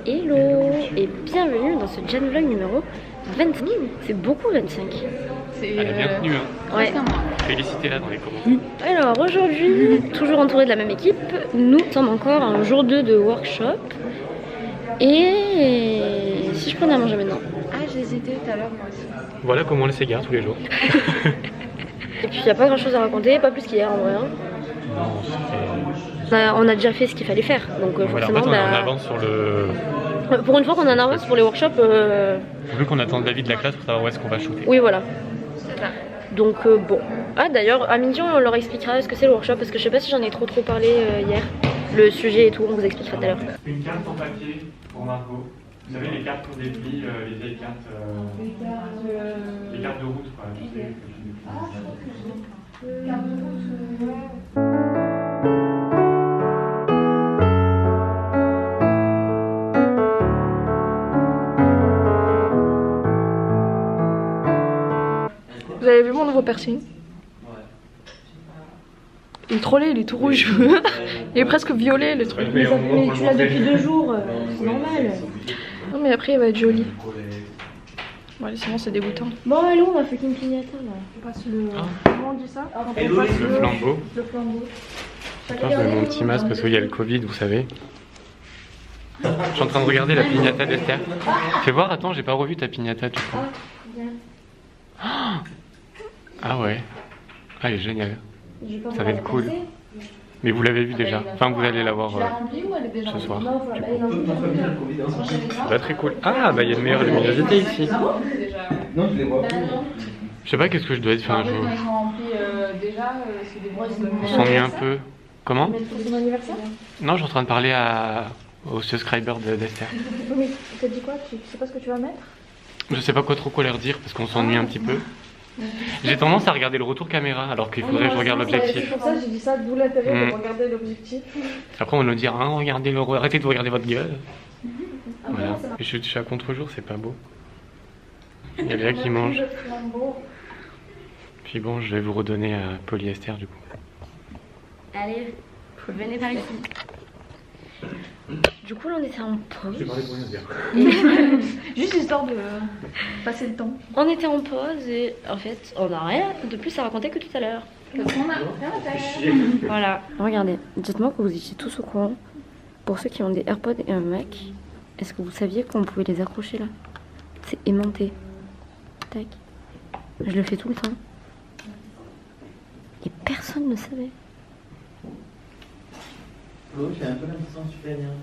Hello et bienvenue dans ce Jan Vlog numéro 25. C'est beaucoup 25. Elle est bien tenue, hein. Ouais. Félicitez-la dans les commentaires. Alors aujourd'hui, toujours entouré de la même équipe, nous sommes encore un jour 2 de workshop. Et si je prenais à manger maintenant? Ah, j'ai hésité tout à l'heure moi aussi. Voilà comment on les s'égare tous les jours. Et puis il n'y a pas grand chose à raconter, pas plus qu'hier en vrai. Hein. Non, c'était... On a déjà fait ce qu'il fallait faire, donc Voilà, en forcément... fait, on est en avance sur le... Pour une fois qu'on est en avance pour les workshops... Vu qu'on attend l'avis de la classe pour savoir où est-ce qu'on va shooter. Oui, voilà. Donc bon. Ah d'ailleurs, à midi on leur expliquera ce que c'est le workshop, parce que je sais pas si j'en ai trop parlé hier. Le sujet et tout, on vous expliquera tout à l'heure. Une carte en papier pour Margot. Vous savez, les cartes qu'on déplie, les vieilles cartes... Les cartes de route, quoi. Tu sais, Vous avez vu mon nouveau piercing? Il est trop laid, il est tout rouge. Il est presque violet le truc. Mais tu l'as depuis 2 jours, c'est normal. Non mais après il va être joli. Bon allez, sinon c'est dégoûtant. Bon allez, on va faire une pignata là. On passe le... Comment on dit ça? Quand on passe le flambeau. Le flambeau. Attends, je mets mon petit masque parce qu'il y a le Covid, vous savez. Je suis en train de regarder la pignata d'Esther. Fais voir, attends, j'ai pas revu ta pignata du coup. Ah ouais. Ah, elle est géniale. Ça va être cool. Mais vous l'avez vu déjà. Enfin, vous allez la voir ce soir. Ça va être très cool. Ah, bah il y a une meilleure luminosité ici. Non, je les vois plus. Je sais pas qu'est-ce que je dois dire. Enfin, on s'ennuie un peu. Comment? Pour son anniversaire? Non, je suis en train de parler au subscriber d'Esther. Oui, t'as dit quoi? Tu sais pas ce que tu vas mettre? Je sais pas quoi leur dire parce qu'on s'ennuie un petit peu. J'ai tendance à regarder le retour caméra alors qu'il faudrait que je regarde l'objectif. C'est pour ça que j'ai dit ça, d'où l'intérêt de regarder l'objectif. Après on va nous dire hein, arrêtez de regarder votre gueule. Voilà. Et je suis à contre-jour, c'est pas beau. Il y a Léa qui mange. Puis bon, je vais vous redonner à polyester du coup. Allez, venez par ici. Du coup, là, on était en pause. Juste histoire de passer le temps. On était en pause et en fait, on n'a rien de plus à raconter que tout à l'heure. Voilà, regardez. Dites-moi que vous étiez tous au courant. Pour ceux qui ont des AirPods et un Mac, est-ce que vous saviez qu'on pouvait les accrocher là? C'est aimanté. Tac. Je le fais tout le temps. Et personne ne savait. J'ai un peu l'impression que tu fais rien.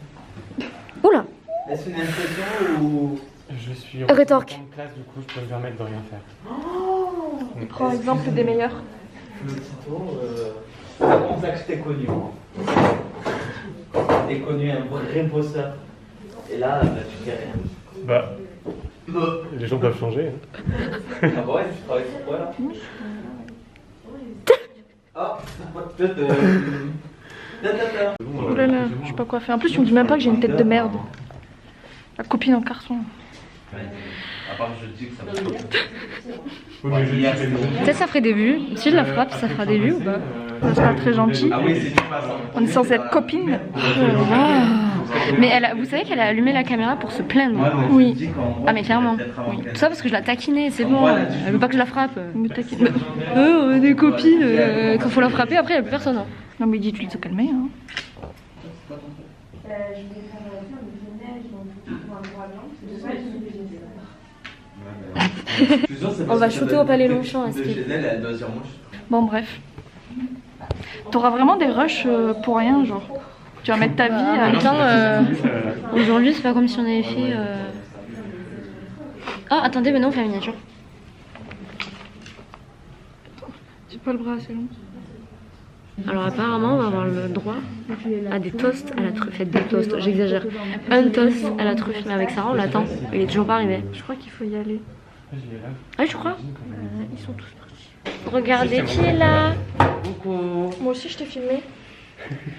Oula! Est-ce une impression ou... Je suis en Rétorque. classe, du coup je peux me permettre de rien faire. Prends exemple des meilleurs. Le Tito, c'est comme ça que je t'ai connu, moi. Je t'ai connu un vrai bosseur. Et là, bah, tu fais rien. Bah, les gens doivent changer. Hein. Ah bah ouais, tu travailles sur quoi là? Oh, peut-être... Oh là là, je sais pas quoi faire. En plus, tu me dis même pas que j'ai une tête de merde. La copine en carton. À part je dis que ça va. Peut-être ça ferait des vues. Si je la frappe, ça fera des vues ou pas? Ça sera très gentil. Ah oui, c'est du passant. On est censé être copines. Mais vous savez qu'elle a allumé la caméra pour se plaindre. Oui. Ah mais clairement. Oui. Tout ça parce que je la taquinais, c'est bon. Elle veut pas que je la frappe. Mais t'inquiète. On est des copines. Quand faut la frapper, après il n'y a plus personne. Hein. Non mais dis-tu de se calmer. Hein. On va shooter au Palais Longchamp à Bon bref. T'auras vraiment des rushs pour rien, genre. Tu vas mettre ta vie à... En même temps, aujourd'hui c'est pas comme si on avait fait... Ah attendez, maintenant on fait la miniature. J'ai pas le bras assez long. Alors apparemment on va avoir le droit à des toasts à la truffe. Des toasts, j'exagère. Un toast à la truffe, mais avec Sarah on l'attend. Il est toujours pas arrivé. Je crois qu'il faut y aller. Ah je crois. Ils sont tous partis. Regardez qui est là. Coucou. Moi aussi je t'ai filmé.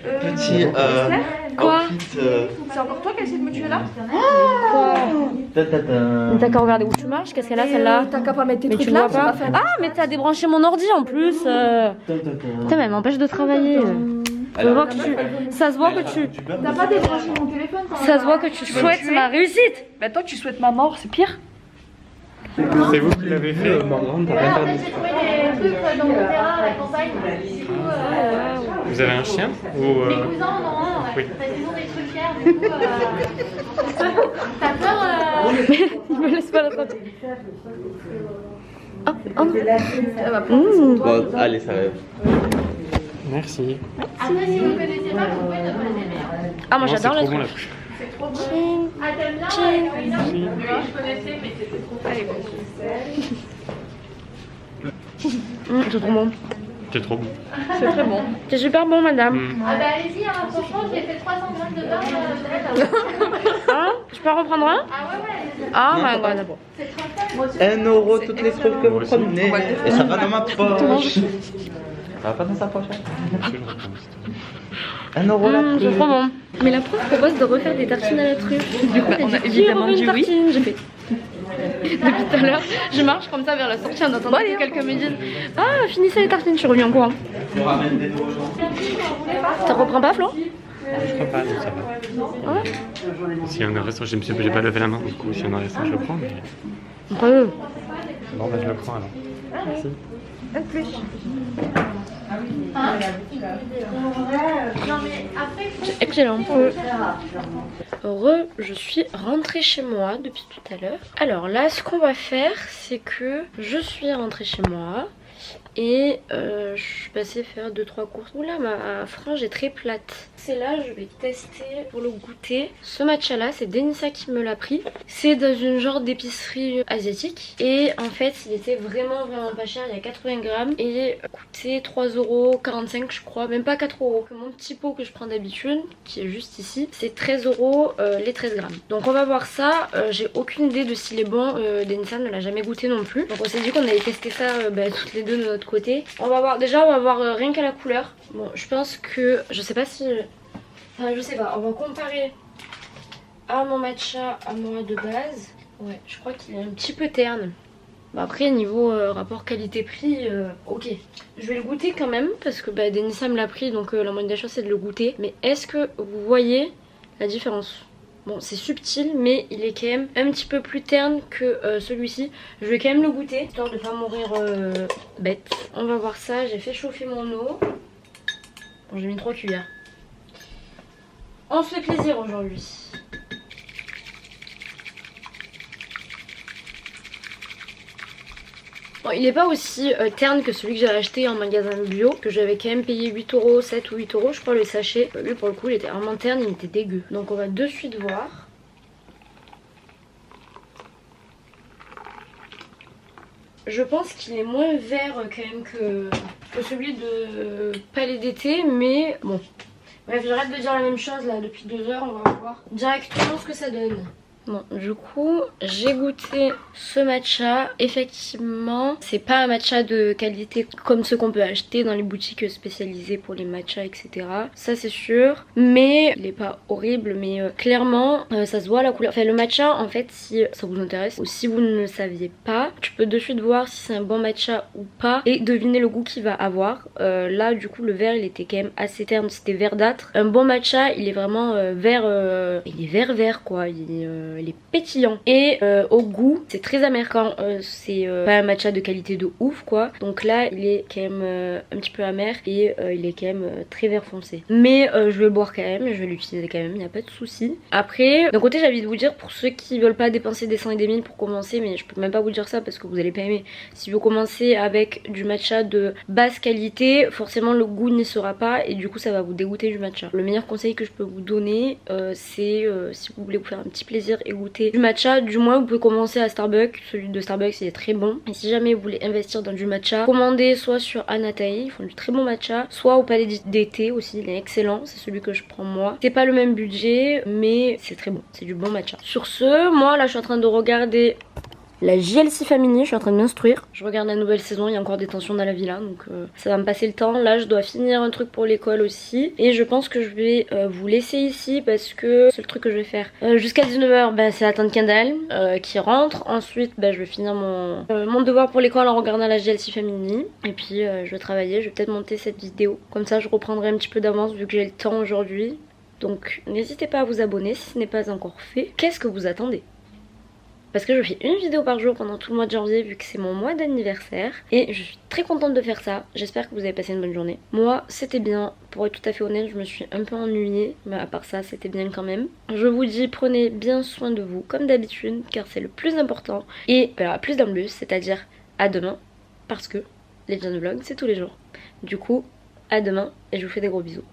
Petit Quoi? outfit, C'est encore toi qui as essayé de me tuer là? Quoi? ta-ta-ta. Mais t'as qu'à regarder où tu marches, qu'est-ce qu'elle a celle-là? T'as qu'à pas mettre tes Mais trucs tu là, vois pas? Ah mais t'as débranché mon ordi en plus. Putain mais elle m'empêche de travailler. Je vois que ça se voit que tu... T'as pas débranché mon téléphone quand Ça se voit que tu souhaites ma réussite. Bah toi tu souhaites ma mort, c'est pire. C'est vous qui l'avez fait. Marlon, t'as rien perdu. J'ai trouvé des trucs dans mon terrain à la campagne. Du coup, Vous avez un chien ou mes cousins en ont un, ouais. Oui. Parce qu'ils ont des trucs chers, du coup. T'as peur Il me laisse pas la tête. Ah, oh non. Ça va prendre son toit. Bon, allez, ça va. Merci. Après, si vous ne connaissez pas, vous pouvez ne pas aimer. Hein. Ah, moi Non, j'adore c'est la trop bon, truffe. la truffe. C'est trop bon. Ah, t'aimes bien oui, je connaissais, mais c'était trop frais. C'est trop bon. C'est trop bon. C'est très bon. C'est super bon, madame. Mm. Ah, bah allez-y, hein, franchement, j'ai fait 300 grammes de beurre. Hein? Je peux en reprendre un? Ah, ouais. Ah, Non, my pas god. C'est trop frais. 1 euro toutes les trucs que vous aussi. prenez. On va le Et ça va dans ma poche. Je Ça va pas dans sa poche. Hein. le reprends. 1 euro la C'est truffe. trop bon. Mais la prof propose de refaire des tartines à la truffe. Du coup, on a qui évidemment refait une dit oui. tartine? J'ai fait. Depuis tout à l'heure, je marche comme ça vers la sortie en attendant que quelqu'un me dise ah, finissez les tartines, je suis revenue en courant. Tu ramènes desaux gens. Ça reprend pas, Flo? Je crois pas, donc ça va. Ouais. Si on en reste, j'ai pas levé la main, du coup, si on en reste, je le prends. Mais... Bref. Bon, bah, je le prends alors. Merci. Non, mais après, C'est excellent. Je suis rentrée chez moi depuis tout à l'heure. Alors là, ce qu'on va faire, c'est que je suis rentrée chez moi et je suis passée faire 2-3 courses. Oula, ma frange est très plate. C'est là, je vais tester pour le goûter. Ce matcha là, c'est Denissa qui me l'a pris. C'est dans une genre d'épicerie asiatique. Et en fait, il était vraiment pas cher. Il y a 80 grammes et coûtait 3,45 € je crois. Même pas 4 €. Mon petit pot que je prends d'habitude, qui est juste ici, c'est 13 € les 13 grammes. Donc on va voir ça. J'ai aucune idée de s'il est bon. Denissa ne l'a jamais goûté non plus. Donc on s'est dit qu'on allait tester ça toutes les deux de notre côté. On va voir. Déjà, on va voir rien qu'à la couleur. Bon, je pense que... Je sais pas si... Enfin, je sais pas, on va comparer à mon matcha à moi de base. Ouais, je crois qu'il est un petit peu terne. Bon, après, niveau rapport qualité-prix, ok. Je vais le goûter quand même, parce que Denissa me l'a pris, donc la moindre des choses c'est de le goûter. Mais est-ce que vous voyez la différence? Bon, c'est subtil, mais il est quand même un petit peu plus terne que celui-ci. Je vais quand même le goûter, histoire de pas mourir bête. On va voir ça, j'ai fait chauffer mon eau. Bon, j'ai mis 3 cuillères. On se fait plaisir aujourd'hui. Bon, il n'est pas aussi terne que celui que j'avais acheté en magasin bio, que j'avais quand même payé 8 €, 7 ou 8 € je crois le sachet. Lui pour le coup il était vraiment terne, il était dégueu. Donc on va de suite voir. Je pense qu'il est moins vert quand même que celui de Palais d'été, mais bon. Bref, j'arrête de dire la même chose là depuis 2 heures, on va voir directement ce que ça donne. Bon, du coup, j'ai goûté ce matcha. Effectivement, c'est pas un matcha de qualité comme ceux qu'on peut acheter dans les boutiques spécialisées pour les matchas, etc. Ça, c'est sûr. Mais il est pas horrible, mais clairement, ça se voit à la couleur. Enfin, le matcha, en fait, si ça vous intéresse ou si vous ne le saviez pas, tu peux de suite voir si c'est un bon matcha ou pas et deviner le goût qu'il va avoir. Là, du coup, le vert, il était quand même assez terne. C'était verdâtre. Un bon matcha, il est vraiment vert. Il est vert, quoi. Il est pétillant et au goût c'est très amer quand c'est pas un matcha de qualité de ouf quoi, donc là il est quand même un petit peu amer et il est quand même très vert foncé, mais je vais le boire quand même, je vais l'utiliser quand même, il n'y a pas de souci. Après d'un côté j'ai envie de vous dire, pour ceux qui veulent pas dépenser des 100 et des 1000 pour commencer, mais je peux même pas vous dire ça parce que vous allez pas aimer, si vous commencez avec du matcha de basse qualité forcément le goût n'y sera pas et du coup ça va vous dégoûter du matcha. Le meilleur conseil que je peux vous donner c'est si vous voulez vous faire un petit plaisir et goûter du matcha, du moins vous pouvez commencer à Starbucks. Celui de Starbucks il est très bon, et si jamais vous voulez investir dans du matcha, commandez soit sur Anatai, ils font du très bon matcha, soit au Palais d'été aussi, il est excellent, c'est celui que je prends moi. C'est pas le même budget mais c'est très bon, c'est du bon matcha. Sur ce, moi là je suis en train de regarder la JLC Family, je suis en train de m'instruire. Je regarde la nouvelle saison, il y a encore des tensions dans la villa, donc ça va me passer le temps. Là je dois finir un truc pour l'école aussi. Et je pense que je vais vous laisser ici parce que c'est le truc que je vais faire. Jusqu'à 19h, bah, c'est attendre Kendall qui rentre. Ensuite bah, je vais finir mon devoir pour l'école en regardant la JLC Family. Et puis je vais travailler, je vais peut-être monter cette vidéo. Comme ça je reprendrai un petit peu d'avance vu que j'ai le temps aujourd'hui. Donc n'hésitez pas à vous abonner si ce n'est pas encore fait. Qu'est-ce que vous attendez ? Parce que je fais une vidéo par jour pendant tout le mois de janvier vu que c'est mon mois d'anniversaire. Et je suis très contente de faire ça. J'espère que vous avez passé une bonne journée. Moi c'était bien. Pour être tout à fait honnête, je me suis un peu ennuyée. Mais à part ça c'était bien quand même. Je vous dis prenez bien soin de vous comme d'habitude. Car c'est le plus important. Et plus d'un plus, c'est-à-dire à demain. Parce que les John Vlogs c'est tous les jours. Du coup à demain et je vous fais des gros bisous.